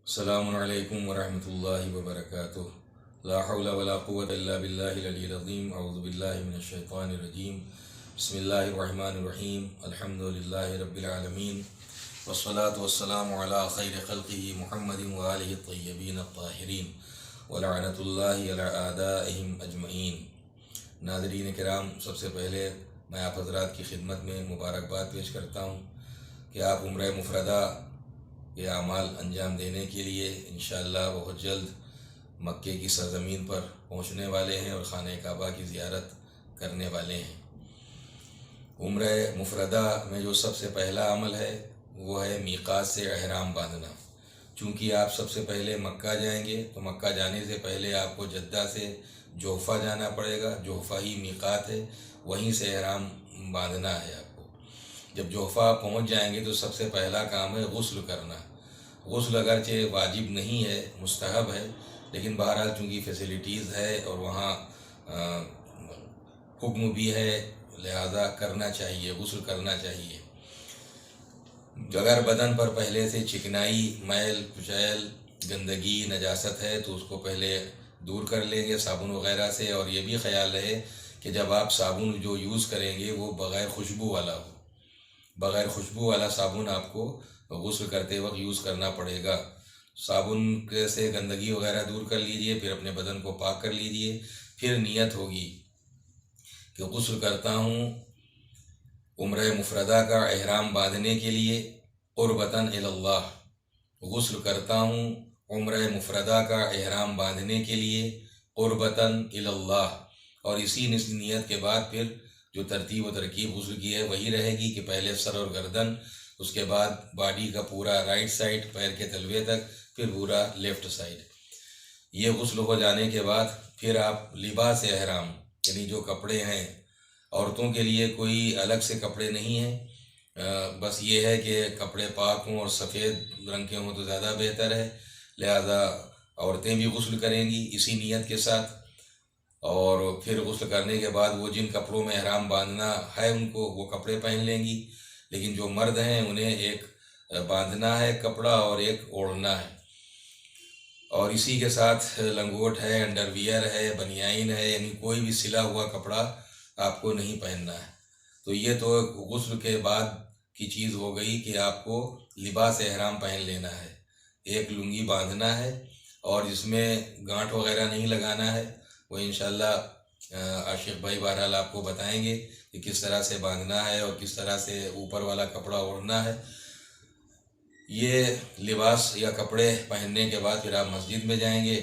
السلام علیکم ورحمۃ اللہ وبرکاتہ۔ لا حول ولا قوة الا باللہ العلی العظیم۔ اعوذ باللہ من الشیطان الرجیم۔ بسم اللہ الرحمن الرحیم۔ الحمد للہ رب العالمین، والصلاة والسلام علی خیر خلقہ محمد وآلہ الطیبین الطاہرین، ولعنۃ اللہ علی اعدائہم اجمعین۔ ناظرین کرام، سب سے پہلے میں آپ حضرات کی خدمت میں مبارکباد پیش کرتا ہوں کہ آپ عمرہ مفردہ یہ اعمال انجام دینے کے لیے انشاءاللہ بہت جلد مکے کی سرزمین پر پہنچنے والے ہیں اور خانہ کعبہ کی زیارت کرنے والے ہیں۔ عمرہ مفردہ میں جو سب سے پہلا عمل ہے وہ ہے میقات سے احرام باندھنا۔ چونکہ آپ سب سے پہلے مکہ جائیں گے تو مکہ جانے سے پہلے آپ کو جدہ سے جوفہ جانا پڑے گا۔ جوفہ ہی میقات ہے، وہیں سے احرام باندھنا ہے آپ کو۔ جب جوفہ پہنچ جائیں گے تو سب سے پہلا کام ہے غسل کرنا۔ غسل اگرچہ واجب نہیں ہے، مستحب ہے، لیکن بہرحال چونکہ فیسلٹیز ہے اور وہاں حکم بھی ہے، لہذا کرنا چاہیے، غسل کرنا چاہیے۔ اگر بدن پر پہلے سے چکنائی، میل کچیل، گندگی، نجاست ہے تو اس کو پہلے دور کر لیں گے صابن وغیرہ سے، اور یہ بھی خیال رہے کہ جب آپ صابن جو یوز کریں گے وہ بغیر خوشبو والا ہو۔ بغیر خوشبو والا صابن آپ کو غسل کرتے وقت یوز کرنا پڑے گا۔ صابن سے گندگی وغیرہ دور کر لیجئے، پھر اپنے بدن کو پاک کر لیجئے، پھر نیت ہوگی کہ غسل کرتا ہوں عمرہ مفردہ کا احرام باندھنے کے لیے قربتاً الی اللہ۔ غسل کرتا ہوں عمرہ مفردہ کا احرام باندھنے کے لیے قربتاً الی اللہ، اور اسی نیت کے بعد پھر جو ترتیب و ترکیب غسل کی ہے وہی رہے گی کہ پہلے سر اور گردن، اس کے بعد باڈی کا پورا رائٹ سائڈ پیر کے تلوے تک، پھر پورا لیفٹ سائڈ۔ یہ غسل ہو جانے کے بعد پھر آپ لباس احرام، یعنی جو کپڑے ہیں، عورتوں کے لیے کوئی الگ سے کپڑے نہیں ہیں، بس یہ ہے کہ کپڑے پاک ہوں اور سفید رنگ کے ہوں تو زیادہ بہتر ہے، لہذا عورتیں بھی غسل کریں گی اسی نیت کے ساتھ۔ اور پھر غسل کرنے کے بعد وہ جن کپڑوں میں احرام باندھنا ہے ان کو وہ کپڑے پہن لیں گی، لیکن جو مرد ہیں انہیں ایک باندھنا ہے کپڑا اور ایک اوڑھنا ہے، اور اسی کے ساتھ لنگوٹ ہے، انڈر ویئر ہے، بنیائن ہے، یعنی کوئی بھی سلا ہوا کپڑا آپ کو نہیں پہننا ہے۔ تو یہ تو غسل کے بعد کی چیز ہو گئی کہ آپ کو لباس احرام پہن لینا ہے، ایک لنگی باندھنا ہے، اور اس میں گانٹھ وغیرہ نہیں لگانا ہے، وہ انشاءاللہ عاشق بھائی بہرحال آپ کو بتائیں گے کہ کس طرح سے باندھنا ہے اور کس طرح سے اوپر والا کپڑا اوڑھنا ہے۔ یہ لباس یا کپڑے پہننے کے بعد پھر آپ مسجد میں جائیں گے۔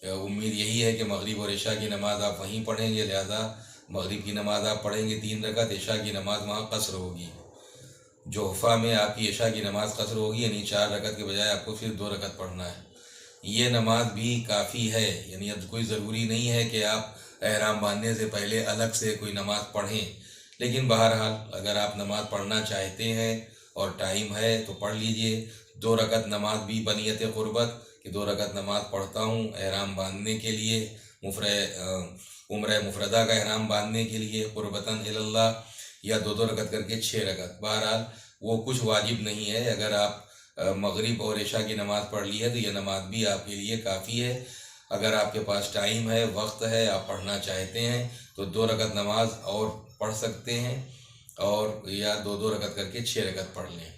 امید یہی ہے کہ مغرب اور عشاء کی نماز آپ وہیں پڑھیں گے، لہذا مغرب کی نماز آپ پڑھیں گے 3 رکعت، عشاء کی نماز وہاں قصر ہوگی۔ جوفہ میں آپ کی عشاء کی نماز قصر ہوگی، یعنی 4 رکعت کے بجائے آپ کو پھر 2 رکعت پڑھنا ہے۔ یہ نماز بھی کافی ہے، یعنی اب کوئی ضروری نہیں ہے کہ آپ احرام باندھنے سے پہلے الگ سے کوئی نماز پڑھیں، لیکن بہرحال اگر آپ نماز پڑھنا چاہتے ہیں اور ٹائم ہے تو پڑھ لیجئے۔ 2 رکعت نماز بھی بنیت قربت کہ 2 رکعت نماز پڑھتا ہوں احرام باندھنے کے لیے، عمرہ مفردہ کا احرام باندھنے کے لیے قربتاً الی اللہ، یا 2 رکعت کر کے 6 رکعت۔ بہرحال وہ کچھ واجب نہیں ہے، اگر آپ مغرب اور عشاء کی نماز پڑھ لی ہے تو یہ نماز بھی آپ کے لیے کافی ہے۔ اگر آپ کے پاس ٹائم ہے، وقت ہے، آپ پڑھنا چاہتے ہیں تو 2 رکعت نماز اور پڑھ سکتے ہیں، اور یا 2 رکعت کر کے 6 رکعت پڑھ لیں۔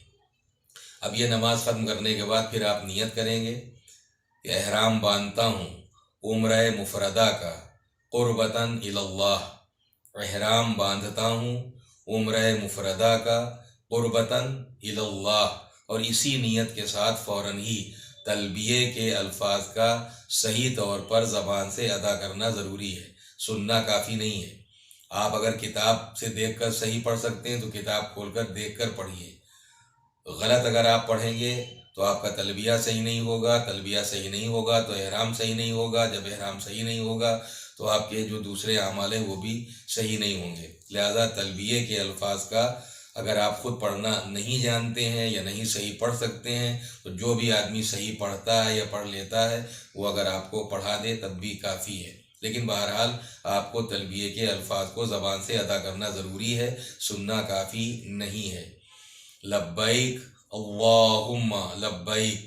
اب یہ نماز ختم کرنے کے بعد پھر آپ نیت کریں گے کہ احرام باندھتا ہوں عمرہ مفردہ کا قربتاً الی اللہ۔ احرام باندھتا ہوں عمرہ مفردہ کا قربتاً الی اللہ، اور اسی نیت کے ساتھ فوراً ہی تلبیہ کے الفاظ کا صحیح طور پر زبان سے ادا کرنا ضروری ہے، سننا کافی نہیں ہے۔ آپ اگر کتاب سے دیکھ کر صحیح پڑھ سکتے ہیں تو کتاب کھول کر دیکھ کر پڑھیے۔ غلط اگر آپ پڑھیں گے تو آپ کا تلبیہ صحیح نہیں ہوگا، تلبیہ صحیح نہیں ہوگا تو احرام صحیح نہیں ہوگا، جب احرام صحیح نہیں ہوگا تو آپ کے جو دوسرے اعمال ہیں وہ بھی صحیح نہیں ہوں گے۔ لہذا تلبیہ کے الفاظ کا اگر آپ خود پڑھنا نہیں جانتے ہیں یا نہیں صحیح پڑھ سکتے ہیں تو جو بھی آدمی صحیح پڑھتا ہے یا پڑھ لیتا ہے وہ اگر آپ کو پڑھا دے تب بھی کافی ہے، لیکن بہرحال آپ کو تلبیہ کے الفاظ کو زبان سے ادا کرنا ضروری ہے، سننا کافی نہیں ہے۔ لبیک اللہم لبیک،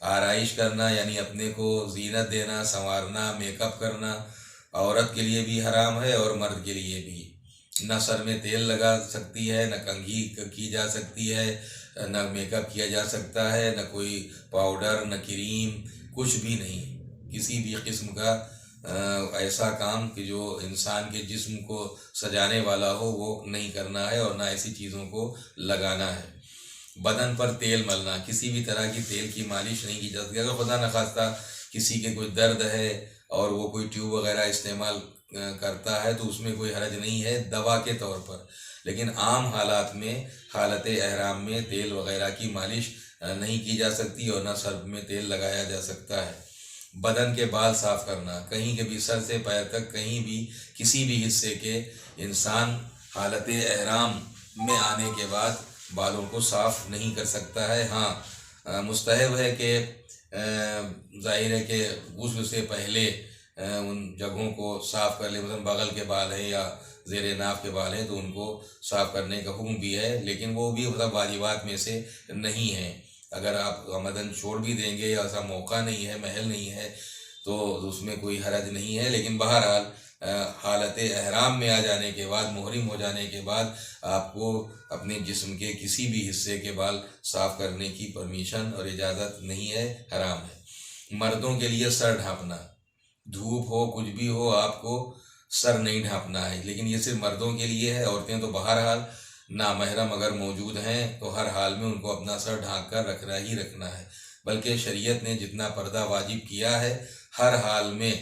آرائش کرنا یعنی اپنے کو زینت دینا، سنوارنا، میک اپ کرنا عورت کے لیے بھی حرام ہے اور مرد کے لیے بھی۔ نہ سر میں تیل لگا سکتی ہے، نہ کنگھی کی جا سکتی ہے، نہ میک اپ کیا جا سکتا ہے، نہ کوئی پاؤڈر، نہ کریم، کچھ بھی نہیں۔ کسی بھی قسم کا ایسا کام کہ جو انسان کے جسم کو سجانے والا ہو وہ نہیں کرنا ہے، اور نہ ایسی چیزوں کو لگانا ہے۔ بدن پر تیل ملنا، کسی بھی طرح کی تیل کی مالش نہیں کی جا سکتی۔ اگر خدا نخواستہ کسی کے کوئی درد ہے اور وہ کوئی ٹیوب وغیرہ استعمال کرتا ہے تو اس میں کوئی حرج نہیں ہے دوا کے طور پر، لیکن عام حالات میں، حالت احرام میں تیل وغیرہ کی مالش نہیں کی جا سکتی اور نہ سر میں تیل لگایا جا سکتا ہے۔ بدن کے بال صاف کرنا، کہیں کے بھی سر سے پیر تک کہیں بھی کسی بھی حصے کے انسان حالت احرام میں آنے کے بعد بالوں کو صاف نہیں کر سکتا ہے۔ ہاں مستحب ہے کہ ظاہر ہے کہ غسل سے پہلے ان جگہوں کو صاف کر لے، مثلا بغل کے بال ہیں یا زیر ناف کے بال ہیں تو ان کو صاف کرنے کا حکم بھی ہے، لیکن وہ بھی مطلب واجبات میں سے نہیں ہیں۔ اگر آپ آمدن چھوڑ بھی دیں گے یا ایسا موقع نہیں ہے، محل نہیں ہے تو اس میں کوئی حرج نہیں ہے، لیکن بہرحال حالت احرام میں آ جانے کے بعد، محرم ہو جانے کے بعد آپ کو اپنے جسم کے کسی بھی حصے کے بال صاف کرنے کی پرمیشن اور اجازت نہیں ہے، حرام ہے۔ مردوں کے لیے سر ڈھانپنا، دھوپ ہو کچھ بھی ہو آپ کو سر نہیں ڈھانپنا ہے، لیکن یہ صرف مردوں کے لیے ہے۔ عورتیں تو بہرحال نامحرم اگر موجود ہیں تو ہر حال میں ان کو اپنا سر ڈھانک کر رکھنا ہی رکھنا ہے، بلکہ شریعت نے جتنا پردہ واجب کیا ہے ہر حال میں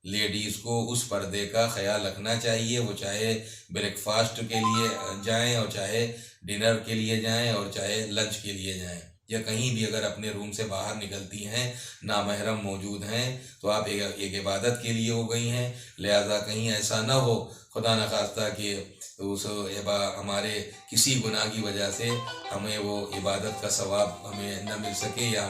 لیڈیز کو اس پردے کا خیال رکھنا چاہیے، وہ چاہے بریک فاسٹ کے لیے جائیں اور چاہے ڈنر کے لیے جائیں اور چاہے لنچ کے لیے جائیں، یا کہیں بھی اگر اپنے روم سے باہر نکلتی ہیں نامحرم موجود ہیں تو آپ ایک عبادت کے لیے ہو گئی ہیں، لہذا کہیں ایسا نہ ہو خدا نخواستہ کہ اس ہمارے کسی گناہ کی وجہ سے ہمیں وہ عبادت کا ثواب ہمیں نہ مل سکے یا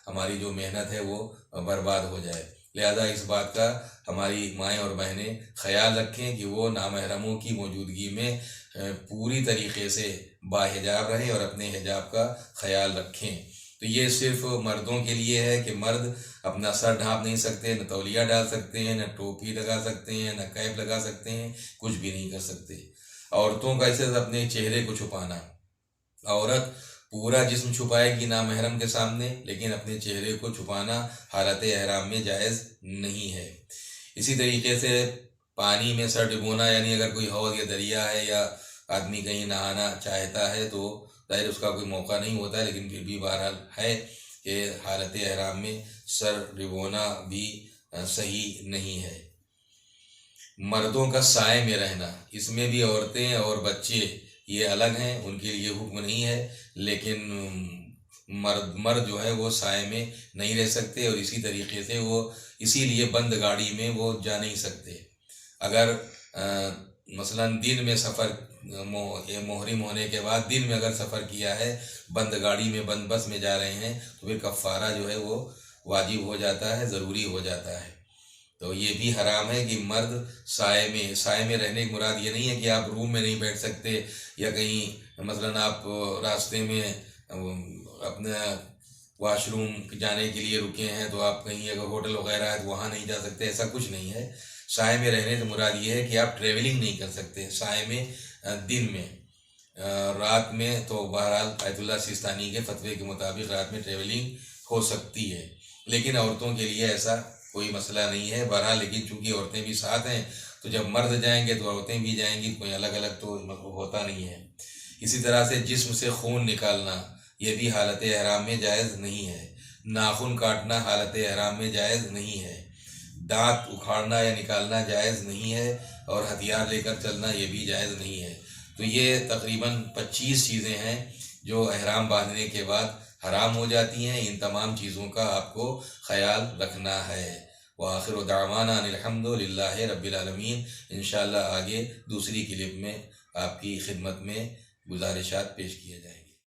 ہماری جو محنت ہے وہ برباد ہو جائے۔ لہذا اس بات کا ہماری مائیں اور بہنیں خیال رکھیں کہ وہ نامحرموں کی موجودگی میں پوری طریقے سے باحجاب رہیں اور اپنے حجاب کا خیال رکھیں۔ تو یہ صرف مردوں کے لیے ہے کہ مرد اپنا سر ڈھانپ نہیں سکتے، نہ تولیہ ڈال سکتے ہیں، نہ ٹوپی لگا سکتے ہیں، نہ کیپ لگا سکتے ہیں، کچھ بھی نہیں کر سکتے۔ عورتوں کا ایسے اپنے چہرے کو چھپانا، عورت پورا جسم چھپائے گی نامحرم کے سامنے، لیکن اپنے چہرے کو چھپانا حالت احرام میں جائز نہیں ہے۔ اسی طریقے سے پانی میں سر ڈبونا، یعنی اگر کوئی حوض یا دریا ہے یا آدمی کہیں نہانا چاہتا ہے تو ظاہر اس کا کوئی موقع نہیں ہوتا ہے، لیکن پھر بھی بہرحال ہے کہ حالت احرام میں سر ڈبونا بھی صحیح نہیں ہے۔ مردوں کا سائے میں رہنا، اس میں بھی عورتیں اور بچے یہ الگ ہیں، ان کے لیے حکم نہیں ہے، لیکن مرد جو ہے وہ سائے میں نہیں رہ سکتے، اور اسی طریقے سے وہ اسی لیے بند گاڑی میں وہ جا نہیں سکتے۔ اگر مثلا دن میں سفر، محرم ہونے کے بعد دن میں اگر سفر کیا ہے، بند گاڑی میں، بند بس میں جا رہے ہیں تو پھر کفارہ جو ہے وہ واجب ہو جاتا ہے، ضروری ہو جاتا ہے۔ تو یہ بھی حرام ہے کہ مرد سائے میں رہنے کی مراد یہ نہیں ہے کہ آپ روم میں نہیں بیٹھ سکتے، یا کہیں مثلا آپ راستے میں اپنا واش روم جانے کے لیے رکے ہیں تو آپ کہیں اگر ہوٹل وغیرہ ہے تو وہاں نہیں جا سکتے، ایسا کچھ نہیں ہے۔ سائے میں رہنے سے مراد یہ ہے کہ آپ ٹریولنگ نہیں کر سکتے سائے میں دن میں۔ رات میں تو بہرحال آیت اللہ سیستانی کے فتوے کے مطابق رات میں ٹریولنگ ہو سکتی ہے، لیکن عورتوں کے لیے ایسا کوئی مسئلہ نہیں ہے بہرحال۔ لیکن چونکہ عورتیں بھی ساتھ ہیں تو جب مرد جائیں گے تو عورتیں بھی جائیں گی، کوئی الگ الگ تو ہوتا نہیں ہے۔ اسی طرح سے جسم سے خون نکالنا یہ بھی حالت احرام میں جائز نہیں ہے۔ ناخن کاٹنا حالت احرام میں جائز نہیں ہے۔ دانت اکھاڑنا یا نکالنا جائز نہیں ہے، اور ہتھیار لے کر چلنا یہ بھی جائز نہیں ہے۔ تو یہ تقریباً 25 چیزیں ہیں جو احرام باندھنے کے بعد حرام ہو جاتی ہیں۔ ان تمام چیزوں کا آپ کو خیال رکھنا ہے۔ وآخر دعوانا ان الحمد للہ رب العالمین۔ انشاءاللہ آگے دوسری کلپ میں آپ کی خدمت میں گزارشات پیش کیے جائیں۔